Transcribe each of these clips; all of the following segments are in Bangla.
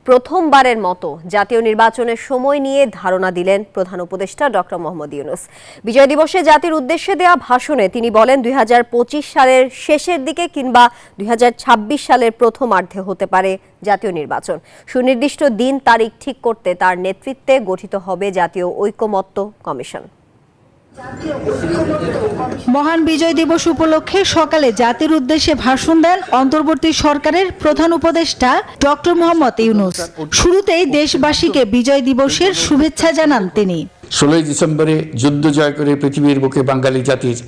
প্রথমবারের মতো জাতীয় নির্বাচনের সময় নিয়ে ধারণা দিলেন প্রধান উপদেষ্টা ডক্টর মোহাম্মদ ইউনূস। বিজয় দিবসে জাতির উদ্দেশ্যে দেয়া ভাষণে তিনি বলেন ২০২৫ সালের শেষের দিকে কিংবা ২০২৬ সালের প্রথমার্ধে হতে পারে জাতীয় নির্বাচন। সুনির্দিষ্ট দিন তারিখ ঠিক করতে তার নেতৃত্বে গঠিত হবে জাতীয় ঐকমত্য কমিশন। মহান বিজয় দিবস উপলক্ষে সকালে জাতির উদ্দেশ্যে ভাষণ দেন অন্তর্বর্তী সরকারের প্রধান উপদেষ্টা ডক্টর মোহাম্মদ ইউনূস। শুরুতেই দেশবাসীকে বিজয় দিবসের শুভেচ্ছা জানান তিনি। ১৬ ডিসেম্বরে যুদ্ধ জয় করে পৃথিবীর বুকে বাঙালি জাতির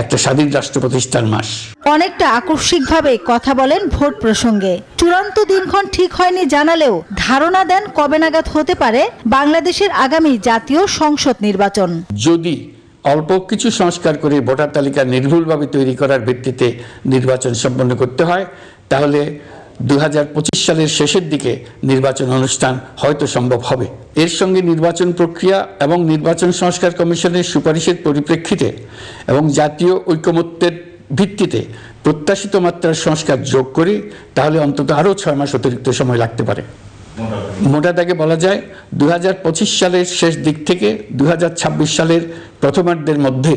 একটা স্বাধীন রাষ্ট্র প্রতিষ্ঠার মাস। অনেকটা আকস্মিকভাবে কথা বলেন ভোট প্রসঙ্গে। চূড়ান্ত দিনক্ষণ ঠিক হয়নি জানালেও ধারণা দেন কবে নাগাদ হতে পারে বাংলাদেশের আগামী জাতীয় সংসদ নির্বাচন। যদি অল্প কিছু সংস্কার করে ভোটার তালিকা নির্ভুলভাবে তৈরি করার ভিত্তিতে নির্বাচন সম্পন্ন করতে হয়, তাহলে ২০২৫ সালের শেষের দিকে নির্বাচন অনুষ্ঠান হয়তো সম্ভব হবে। এর সঙ্গে নির্বাচন প্রক্রিয়া এবং নির্বাচন সংস্কার কমিশনের সুপারিশের পরিপ্রেক্ষিতে এবং জাতীয় ঐকমত্যের ভিত্তিতে প্রত্যাশিত মাত্রার সংস্কার যোগ করি, তাহলে অন্তত আরও ৬ মাস অতিরিক্ত সময় লাগতে পারে। মোটা দাগে বলা যায় ২০২৫ সালের শেষ দিক থেকে ২০২৬ সালের প্রথমার্ধের মধ্যে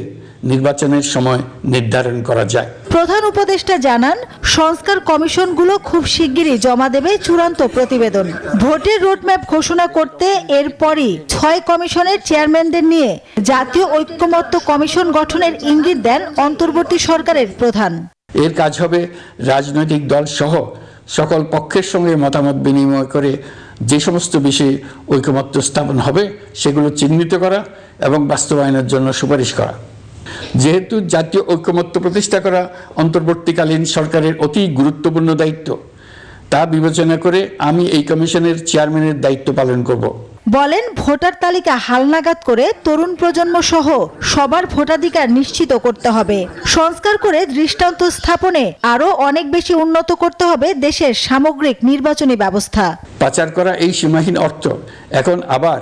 নির্বাচনের সময় নির্ধারণ করা যায়। প্রধান উপদেষ্টা জানান, সংস্কার কমিশনগুলো খুব শিগগিরই জমা দেবে চূড়ান্ত প্রতিবেদন। ভোটের রোডম্যাপ ঘোষণা করতে এরপরই ৬ কমিশনের চেয়ারম্যানদের নিয়ে জাতীয় ঐকমত্য কমিশন গঠনের ইঙ্গিত দেন অন্তর্বর্তী সরকারের প্রধান। এর কাজ হবে রাজনৈতিক দল সহ সকল পক্ষের সঙ্গে মতামত বিনিময় করে যে সমস্ত বিষয়ে ঐকমত্য স্থাপন হবে সেগুলো চিহ্নিত করা এবং বাস্তবায়নের জন্য সুপারিশ করা। যেহেতু জাতীয় ঐকমত্য প্রতিষ্ঠা করা অন্তর্বর্তীকালীন সরকারের অতি গুরুত্বপূর্ণ দায়িত্ব, তা বিবেচনা করে আমি এই কমিশনের চেয়ারম্যানের দায়িত্ব পালন করব। বলেন, ভোটার তালিকা হালনাগাদ করে তরুণ প্রজন্ম সহ সবার ভোটাধিকার নিশ্চিত করতে হবে। সংস্কার করে দৃষ্টান্ত স্থাপনে আরও অনেক বেশি উন্নত করতে হবে দেশের সামগ্রিক নির্বাচনী ব্যবস্থা। পাচার করা এই সীমাহীন অর্থ এখন আবার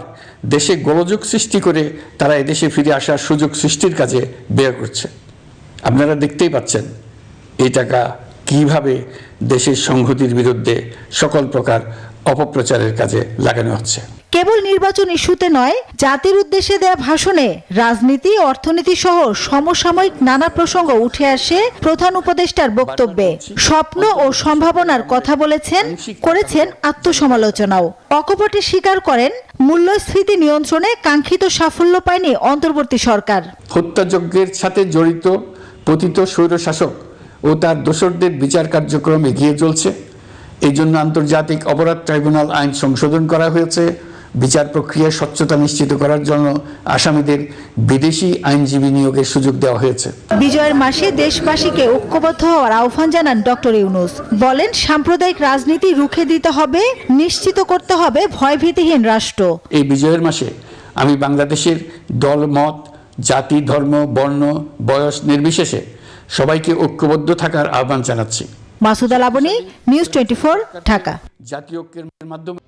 দেশে গোলযোগ সৃষ্টি করে তারা এদেশে ফিরে আসার সুযোগ সৃষ্টির কাজে ব্যয় করছে। আপনারা দেখতেই পাচ্ছেন এই টাকা কিভাবে দেশের সংহতির বিরুদ্ধে সকল প্রকার অপপ্রচারের কাজে লাগানো হচ্ছে। কেবল নির্বাচন ইস্যুতে নয়, জাতির উদ্দেশ্যে দেয়া ভাষণে রাজনীতি, অর্থনীতি সহ সমসাময়িক নানা প্রসঙ্গ উঠে আসে প্রধান উপদেষ্টার বক্তব্যে। স্বপ্ন ও সম্ভাবনার কথা বলেছেন, করেছেন আত্মসমালোচনাও। অকপটে স্বীকার করেন, মূল্যস্ফীতি নিয়ন্ত্রণে কাঙ্ক্ষিত সাফল্য পায়নি অন্তর্বর্তী সরকার। হত্যাযজ্ঞের সাথে জড়িত পতিত স্বৈরশাসক ও তার দোসরদের বিচার কার্যক্রম এগিয়ে চলছে। এই জন্য আন্তর্জাতিক অপরাধ ট্রাইব্যুনাল আইন সংশোধন করা হয়েছে। বিচার প্রক্রিয়ার স্বচ্ছতা নিশ্চিত করার জন্য আসামিদের বিদেশি আইনজীবী নিয়োগের সুযোগ দেওয়া হয়েছে। বিজয়ের মাসে দেশবাসীকে ঐক্যবদ্ধ হওয়ার আহ্বান জানান ডক্টর ইউনূস। বলেন, সাম্প্রদায়িক রাজনীতি রুখে দিতে হবে, নিশ্চিত করতে হবে ভয়ভীতিহীন রাষ্ট্র। এই বিজয়ের মাসে আমি বাংলাদেশের দল, মত, জাতি, ধর্ম, বর্ণ, বয়স নির্বিশেষে সবাইকে ঐক্যবদ্ধ থাকার আহ্বান জানাচ্ছি। মাসুদা লাবনী, নিউজ 24, ঢাকা। জাতীয় ঐক্যের মাধ্যমে